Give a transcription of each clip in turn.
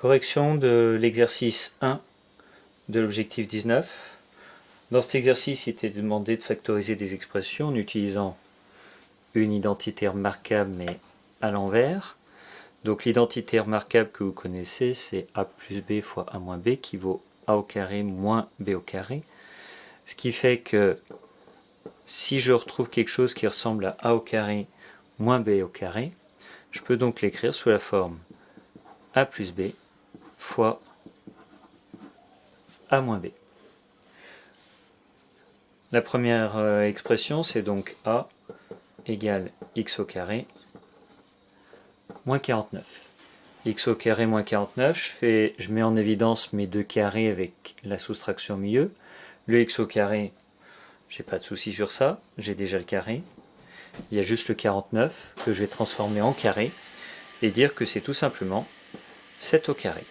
Correction de l'exercice 1 de l'objectif 19. Dans cet exercice, il était demandé de factoriser des expressions en utilisant une identité remarquable mais à l'envers. Donc l'identité remarquable que vous connaissez, c'est a plus b fois a moins b qui vaut a au carré moins b au carré. Ce qui fait que si je retrouve quelque chose qui ressemble à a au carré moins b au carré, je peux donc l'écrire sous la forme a plus b fois a moins b. La première expression, c'est donc a égale x au carré moins 49. X au carré moins 49, je mets en évidence mes deux carrés avec la soustraction au milieu. Le x au carré, j'ai pas de souci sur ça, j'ai déjà le carré. Il y a juste le 49 que je vais transformer en carré et dire que c'est tout simplement 7 au carré.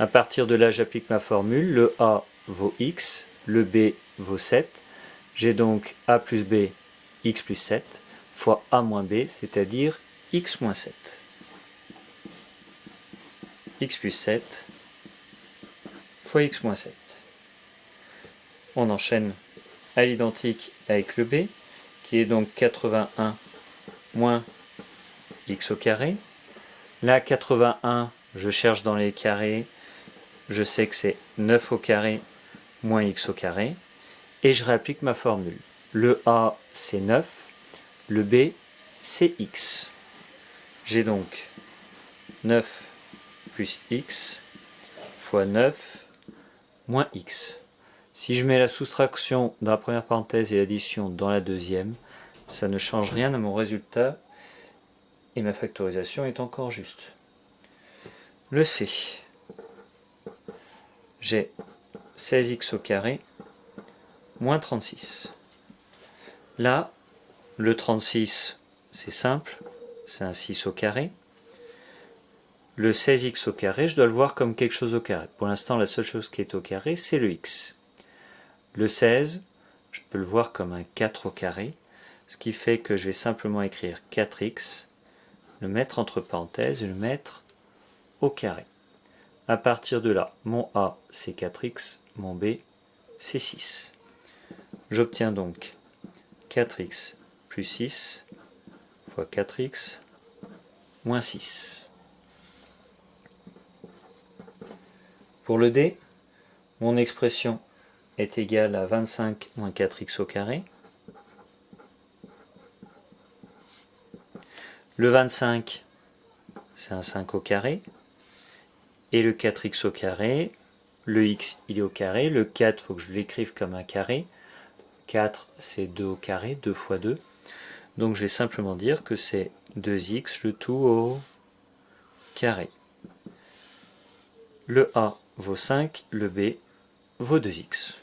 À partir de là, j'applique ma formule, le a vaut x, le b vaut 7. J'ai donc a plus b, x plus 7, fois a moins b, c'est-à-dire x moins 7. X plus 7 fois x moins 7. On enchaîne à l'identique avec le b, qui est donc 81 moins x au carré. Là, 81, je cherche dans les carrés, je sais que c'est 9 au carré moins x au carré, et je réapplique ma formule. Le a, c'est 9, le b, c'est x. J'ai donc 9 plus x fois 9 moins x. Si je mets la soustraction dans la première parenthèse et l'addition dans la deuxième, ça ne change rien à mon résultat et ma factorisation est encore juste. Le c, j'ai 16x au carré moins 36. Là, le 36, c'est simple, c'est un 6 au carré. Le 16x au carré, je dois le voir comme quelque chose au carré. Pour l'instant, la seule chose qui est au carré, c'est le x. Le 16, je peux le voir comme un 4 au carré, ce qui fait que je vais simplement écrire 4x, le mettre entre parenthèses et le mettre au carré. À partir de là, mon a, c'est 4x, mon b, c'est 6. J'obtiens donc 4x plus 6 fois 4x moins 6. Pour le d, mon expression est égale à 25 moins 4x au carré. Le 25, c'est un 5 au carré. Et le 4x au carré, le x, il est au carré. Le 4, il faut que je l'écrive comme un carré. 4, c'est 2 au carré, 2 fois 2. Donc je vais simplement dire que c'est 2x le tout au carré. Le a vaut 5, le b vaut 2x.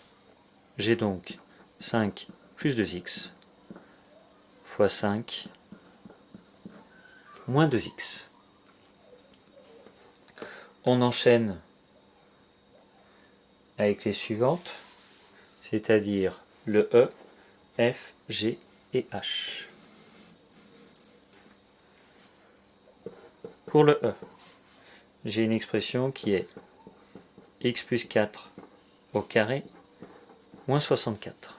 J'ai donc 5 plus 2x fois 5 moins 2x. On enchaîne avec les suivantes, c'est-à-dire le E, F, G et H. Pour le E, j'ai une expression qui est x plus 4 au carré moins 64.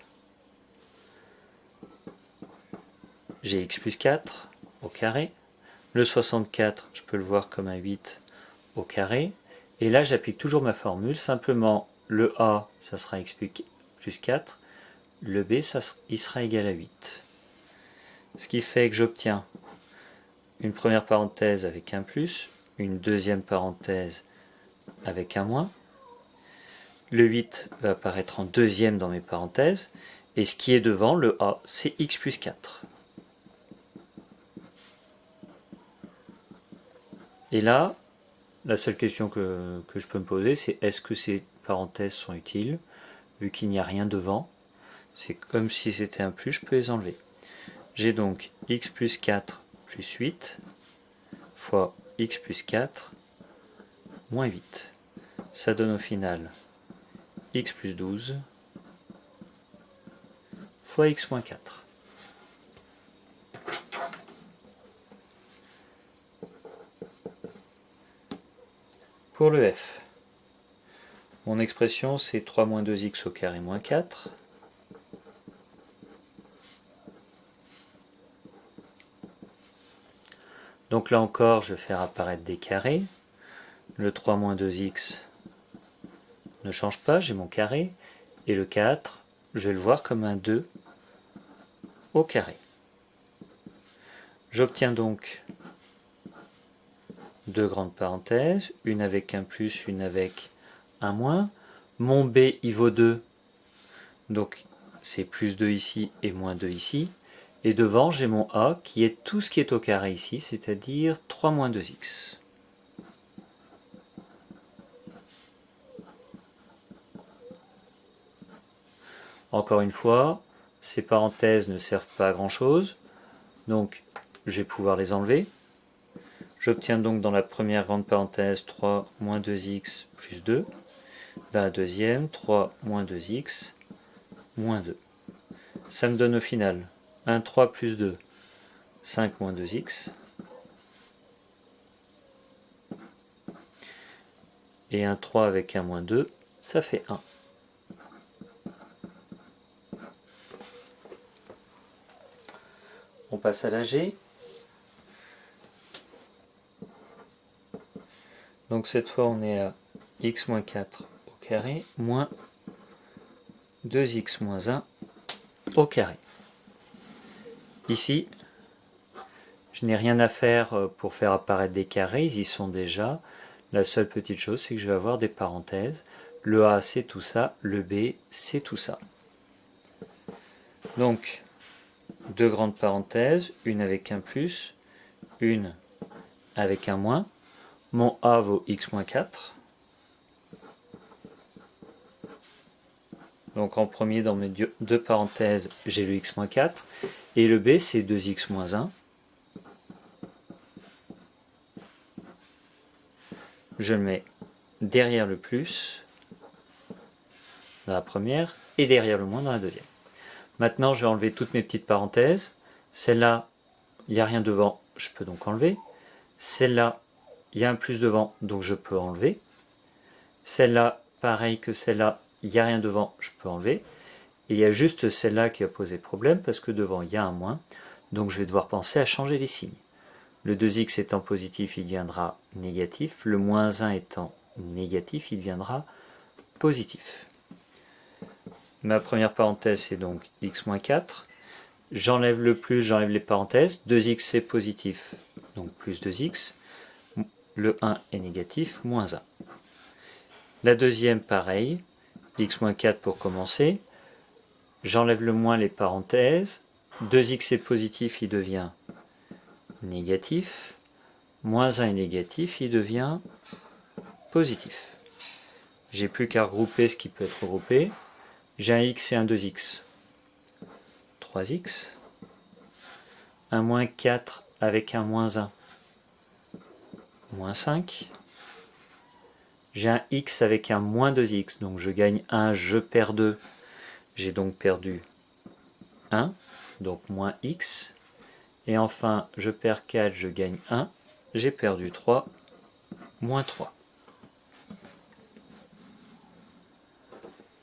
J'ai x plus 4 au carré. Le 64, je peux le voir comme un 8 au carré. Et là, j'applique toujours ma formule. Simplement, le A, ça sera x plus 4. Le B, il sera égal à 8. Ce qui fait que j'obtiens une première parenthèse avec un plus, une deuxième parenthèse avec un moins. Le 8 va apparaître en deuxième dans mes parenthèses. Et ce qui est devant, le A, c'est x plus 4. Et là, la seule question que je peux me poser, c'est est-ce que ces parenthèses sont utiles? Vu qu'il n'y a rien devant, c'est comme si c'était un plus, je peux les enlever. J'ai donc x plus 4 plus 8 fois x plus 4 moins 8. Ça donne au final x plus 12 fois x moins 4. Pour le f, mon expression c'est 3 moins 2x au carré moins 4. Donc là encore, je vais faire apparaître des carrés. Le 3 moins 2x ne change pas, j'ai mon carré. Et le 4, je vais le voir comme un 2 au carré. J'obtiens donc deux grandes parenthèses, une avec un plus, une avec un moins. Mon b, il vaut 2, donc c'est plus 2 ici et moins 2 ici. Et devant, j'ai mon a qui est tout ce qui est au carré ici, c'est-à-dire 3 moins 2x. Encore une fois, ces parenthèses ne servent pas à grand chose, donc je vais pouvoir les enlever. J'obtiens donc dans la première grande parenthèse 3 moins 2x plus 2. Dans la deuxième, 3 moins 2x moins 2. Ça me donne au final un 3 plus 2, 5 moins 2x. Et un 3 avec un moins 2, ça fait 1. On passe à la G. Donc cette fois on est à x moins 4 au carré moins 2x moins 1 au carré. Ici, je n'ai rien à faire pour faire apparaître des carrés, ils y sont déjà. La seule petite chose, c'est que je vais avoir des parenthèses. Le A, c'est tout ça. Le B, c'est tout ça. Donc, deux grandes parenthèses, une avec un plus, une avec un moins. Mon A vaut x moins 4. Donc en premier, dans mes deux parenthèses, j'ai le x moins 4. Et le B, c'est 2x moins 1. Je le mets derrière le plus dans la première et derrière le moins dans la deuxième. Maintenant, je vais enlever toutes mes petites parenthèses. Celle-là, il n'y a rien devant, je peux donc enlever. Celle-là, il y a un plus devant, donc je peux enlever. Celle-là, pareil que celle-là, il n'y a rien devant, je peux enlever. Et il y a juste celle-là qui a posé problème, parce que devant, il y a un moins. Donc je vais devoir penser à changer les signes. Le 2x étant positif, il deviendra négatif. Le moins 1 étant négatif, il deviendra positif. Ma première parenthèse, c'est donc x moins 4. J'enlève le plus, j'enlève les parenthèses. 2x, c'est positif, donc plus 2x. Le 1 est négatif, moins 1. La deuxième, pareil. X moins 4 pour commencer. J'enlève le moins, les parenthèses. 2x est positif, il devient négatif. Moins 1 est négatif, il devient positif. J'ai plus qu'à regrouper ce qui peut être regroupé. J'ai un x et un 2x. 3x. Un moins 4 avec un moins 1. Moins 5. J'ai un x avec un moins 2x, donc je gagne 1, je perds 2. J'ai donc perdu 1, donc moins x. Et enfin, je perds 4, je gagne 1. J'ai perdu 3, moins 3.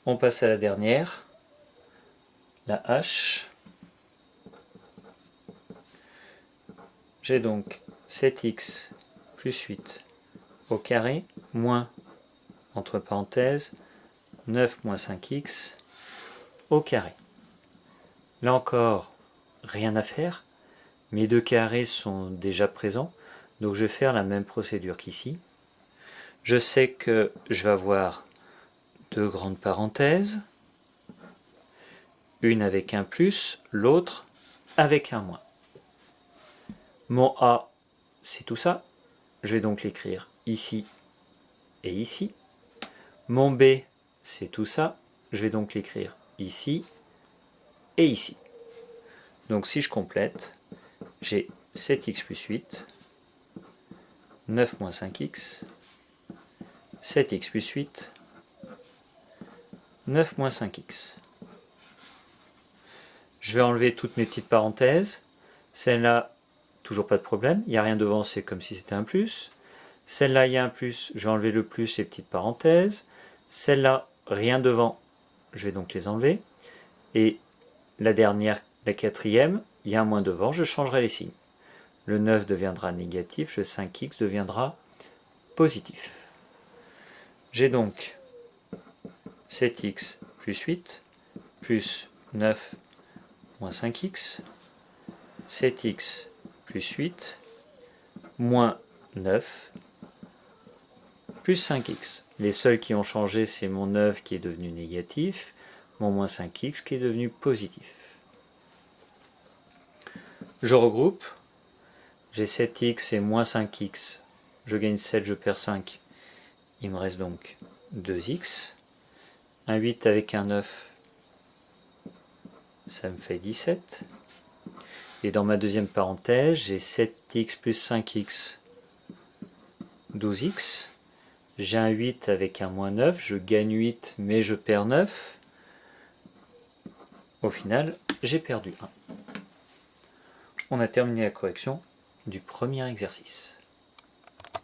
On passe à la dernière, la h. J'ai donc 7x plus 8 au carré, moins, entre parenthèses, 9 moins 5x au carré. Là encore, rien à faire. Mes deux carrés sont déjà présents, donc je vais faire la même procédure qu'ici. Je sais que je vais avoir deux grandes parenthèses, une avec un plus, l'autre avec un moins. Mon A, c'est tout ça. Je vais donc l'écrire ici et ici. Mon B, c'est tout ça. Je vais donc l'écrire ici et ici. Donc si je complète, j'ai 7x plus 8, 9 moins 5x, 7x plus 8, 9 moins 5x. Je vais enlever toutes mes petites parenthèses. Celle-là, toujours pas de problème. Il n'y a rien devant, c'est comme si c'était un plus. Celle-là, il y a un plus, je vais enlever le plus, les petites parenthèses. Celle-là, rien devant, je vais donc les enlever. Et la dernière, la quatrième, il y a un moins devant, je changerai les signes. Le 9 deviendra négatif, le 5x deviendra positif. J'ai donc 7x plus 8, plus 9 moins 5x, 7x plus 8, moins 9, plus 5x. Les seuls qui ont changé, c'est mon 9 qui est devenu négatif, mon moins 5x qui est devenu positif. Je regroupe, j'ai 7x et moins 5x, je gagne 7, je perds 5, il me reste donc 2x, un 8 avec un 9, ça me fait 17, et dans ma deuxième parenthèse, j'ai 7x plus 5x, 12x, j'ai un 8 avec un moins 9, je gagne 8 mais je perds 9, au final j'ai perdu 1. On a terminé la correction du premier exercice.